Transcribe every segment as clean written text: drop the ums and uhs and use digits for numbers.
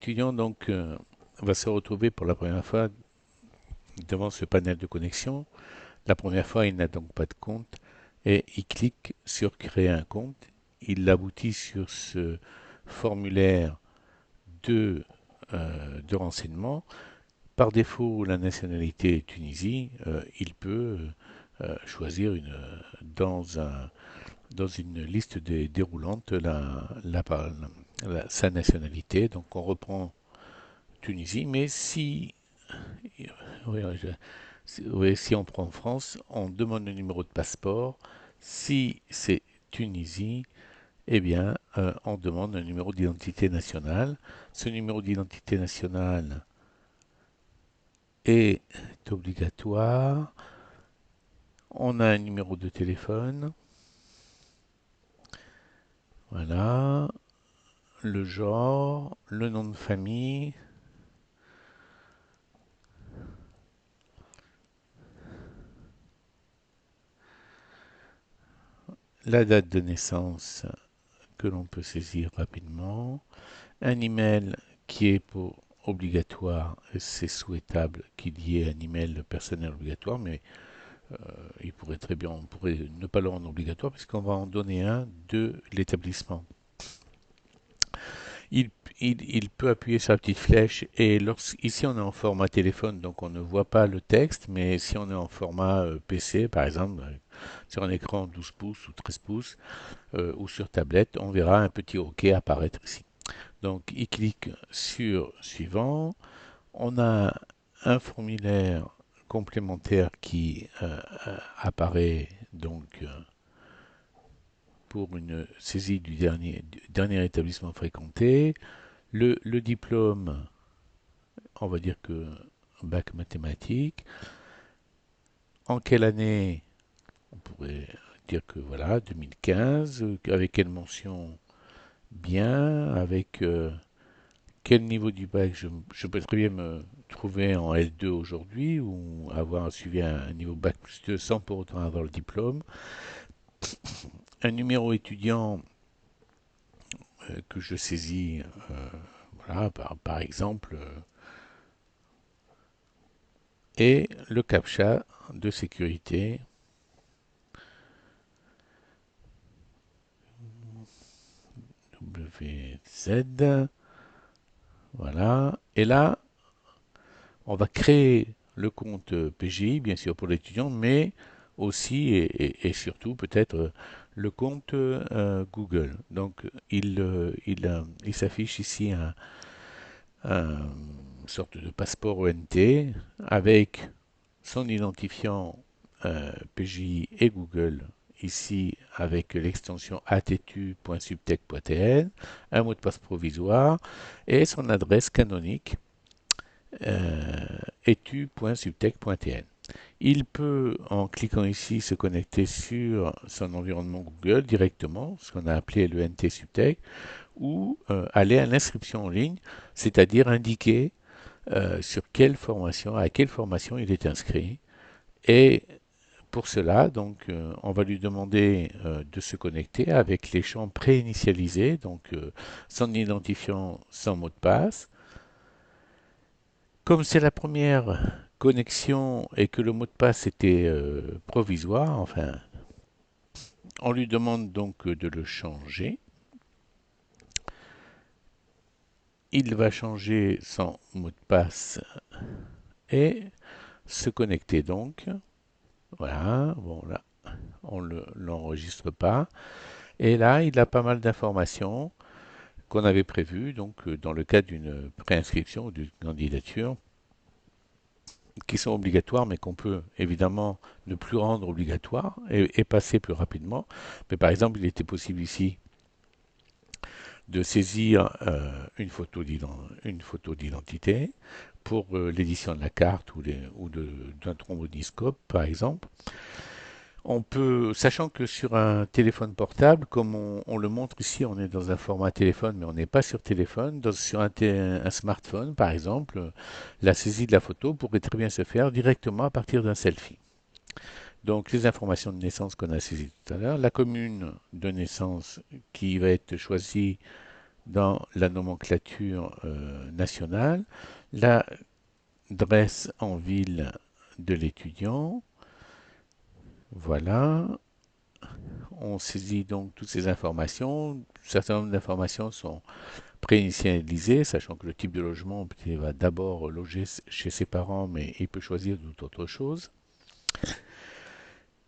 l'étudiant donc va se retrouver pour la première fois devant ce panel de connexion. La première fois, il n'a donc pas de compte et il clique sur créer un compte. Il aboutit sur ce formulaire de, de renseignement. Par défaut, la nationalité est Tunisie. Il peut choisir dans une liste déroulante sa nationalité. Donc on reprend Tunisie, mais si, oui, oui, si on prend France, on demande le numéro de passeport. Si c'est Tunisie, eh bien, on demande un numéro d'identité nationale. Ce numéro d'identité nationale est obligatoire. On a un numéro de téléphone. Voilà. Le genre, le nom de famille, la date de naissance que l'on peut saisir rapidement, un email qui est pour obligatoire, c'est souhaitable qu'il y ait un email personnel obligatoire, mais il pourrait très bien, on pourrait ne pas le rendre obligatoire puisqu'on va en donner un de l'établissement. Il, il peut appuyer sur la petite flèche et ici on est en format téléphone donc on ne voit pas le texte, mais si on est en format PC par exemple, sur un écran 12 pouces ou 13 pouces ou sur tablette, on verra un petit OK apparaître ici. Donc il clique sur suivant. On a un formulaire complémentaire qui apparaît donc pour une saisie du dernier établissement fréquenté. Le diplôme, on va dire que bac mathématiques. En quelle année? On pourrait dire que voilà, 2015. Avec quelle mention? Bien. Avec quel niveau du bac? Je peux très bien me trouver en L2 aujourd'hui ou avoir suivi un niveau bac plus 2 sans pour autant avoir le diplôme. Un numéro étudiant que je saisis, voilà, par exemple, et le CAPTCHA de sécurité. WZ. Voilà. Et là, on va créer le compte PGI, bien sûr, pour l'étudiant, mais aussi et surtout peut-être le compte Google. Donc, il s'affiche ici une sorte de passeport ONT avec son identifiant PGI et Google ici avec l'extension attu.subtech.tn, un mot de passe provisoire et son adresse canonique etu.subtech.tn. Il peut, en cliquant ici, se connecter sur son environnement Google directement, ce qu'on a appelé le NT Subtech, ou aller à l'inscription en ligne, c'est-à-dire indiquer à quelle formation il est inscrit. Et pour cela, donc, on va lui demander de se connecter avec les champs préinitialisés, donc son identifiant, son mot de passe. Comme c'est la première connexion et que le mot de passe était provisoire, enfin, on lui demande donc de le changer. Il va changer son mot de passe et se connecter donc. Voilà, bon là, on ne l'enregistre pas. Et là, il a pas mal d'informations qu'on avait prévues, donc dans le cadre d'une préinscription ou d'une candidature, qui sont obligatoires, mais qu'on peut évidemment ne plus rendre obligatoires et passer plus rapidement. Mais par exemple, il était possible ici de saisir une photo d'identité pour l'édition de la carte ou d'un tromboniscope, par exemple. On peut, sachant que sur un téléphone portable, comme on le montre ici, on est dans un format téléphone, mais on n'est pas sur téléphone. Sur un smartphone, par exemple, la saisie de la photo pourrait très bien se faire directement à partir d'un selfie. Donc les informations de naissance qu'on a saisies tout à l'heure, la commune de naissance qui va être choisie dans la nomenclature nationale, l'adresse en ville de l'étudiant. Voilà, on saisit donc toutes ces informations. Un certain nombre d'informations sont préinitialisées, sachant que le type de logement, il va d'abord loger chez ses parents, mais il peut choisir toute autre chose.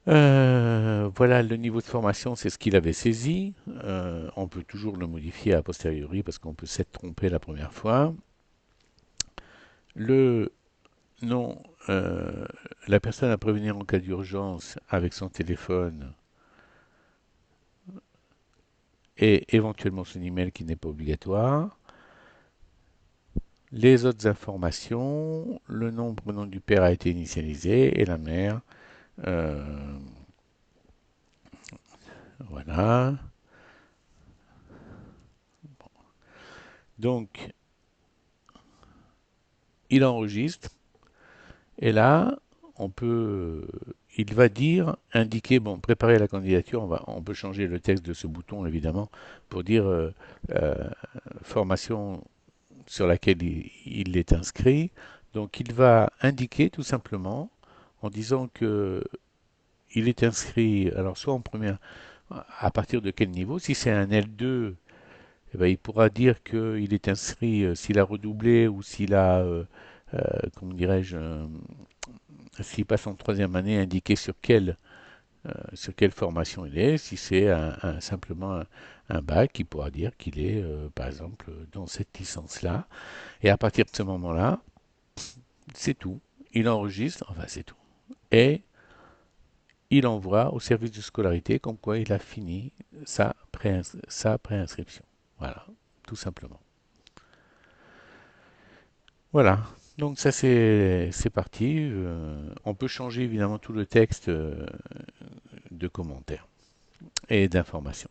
Voilà, le niveau de formation, c'est ce qu'il avait saisi. On peut toujours le modifier a posteriori parce qu'on peut s'être trompé la première fois. Le nom, la personne à prévenir en cas d'urgence avec son téléphone et éventuellement son email qui n'est pas obligatoire. Les autres informations, le nom du père a été initialisé et la mère. euh, voilà. Donc, il enregistre et là, il va indiquer, bon, préparer la candidature. On peut changer le texte de ce bouton évidemment pour dire euh, formation sur laquelle il est inscrit. Donc, il va indiquer tout simplement en disant que il est inscrit, alors soit en première, à partir de quel niveau? Si c'est un L2, eh ben, il pourra dire qu'il est inscrit s'il a redoublé ou s'il a, comment dirais-je, s'il passe en troisième année, indiquer sur quelle formation il est. Si c'est simplement un bac, il pourra dire qu'il est, par exemple, dans cette licence-là. Et à partir de ce moment-là, c'est tout. Il enregistre, enfin c'est tout. Et il envoie au service de scolarité comme quoi il a fini sa préinscription. Voilà, tout simplement. Voilà, donc ça c'est parti. On peut changer évidemment tout le texte de commentaires et d'informations.